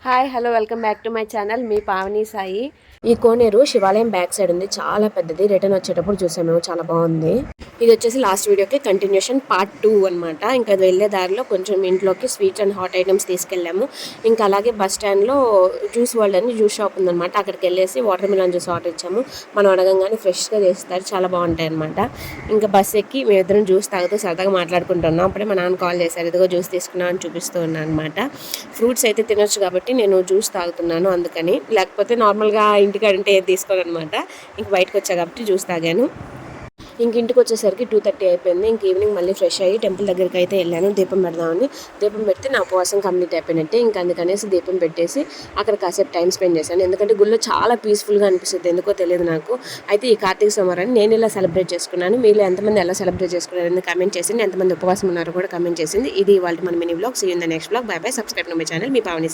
Hi hello welcome back to my channel మీ పావని సాయి. ఈ కోనేరు శివాలయం బ్యాక్ సైడ్ ఉంది, చాలా పెద్దది. రిటర్న్ వచ్చేటప్పుడు చూసాము, చాలా బాగుంది. ఇది వచ్చేసి లాస్ట్ వీడియోకి కంటిన్యూషన్ పార్ట్ 2 అనమాట. ఇంకా అది వెళ్ళే దారిలో కొంచెం ఇంట్లోకి స్వీట్స్ అండ్ హాట్ ఐటమ్స్ తీసుకెళ్ళాము. ఇంకా అలాగే బస్ స్టాండ్లో జ్యూస్ వరల్డ్ అని జ్యూస్ షాప్ ఉందన్నమాట. అక్కడికి వెళ్ళేసి వాటర్ మిలన్ జ్యూస్ ఆర్డర్ ఇచ్చాము. మనం అడగంగానే ఫ్రెష్గా చేస్తారు, చాలా బాగుంటాయి అనమాట. ఇంకా బస్ ఎక్కి మేమిద్దరం జ్యూస్ తాగుతూ సరదాగా మాట్లాడుకుంటున్నాం. అప్పుడే మా నాన్న కాల్ చేశారు, ఇదిగో జ్యూస్ తీసుకున్నాం అని చూపిస్తూ ఉన్నాను అనమాట. ఫ్రూట్స్ అయితే తినొచ్చు కాబట్టి నేను జ్యూస్ తాగుతున్నాను, అందుకని. లేకపోతే నార్మల్గా ఇంటికాడ ఉంటే ఏది తీసుకోవాలన్నమాట. ఇంక బయటకు వచ్చా కాబట్టి జ్యూస్ తాగాను. ఇంక ఇంటికి వచ్చేసరికి 2:30 అయిపోయింది. ఇంక ఈవినింగ్ మళ్ళీ ఫ్రెష్ అయ్యి టెంపుల్ దగ్గరికి అయితే వెళ్ళాను దీపం పెడదామని. దీపం పెడితే నా ఉపవాసం కంప్లీట్ అయిపోయినట్టే. ఇంక అందుకనేసి దీపం పెట్టేసి అక్కడ కాసేపు టైం స్పెండ్ చేశాను. ఎందుకంటే గుళ్ళో చాలా పీస్ఫుల్గా అనిపిస్తుంది, ఎందుకో తెలియదు నాకు. అయితే ఈ కార్తీక సోమవారాన్ని నేను ఇలా సెలబ్రేట్ చేసుకున్నాను. మీరు ఎంతమంది ఎలా సెలబ్రేట్ చేసుకున్నారని కమెంట్ చేసింది, ఎంతమంది ఉపవాసం ఉన్నారో కూడా కమెంట్ చేసింది. ఇది ఇవాళ మన mini vlog. See you in the next vlog. Bye bye. Subscribe to my channel మీ పావని.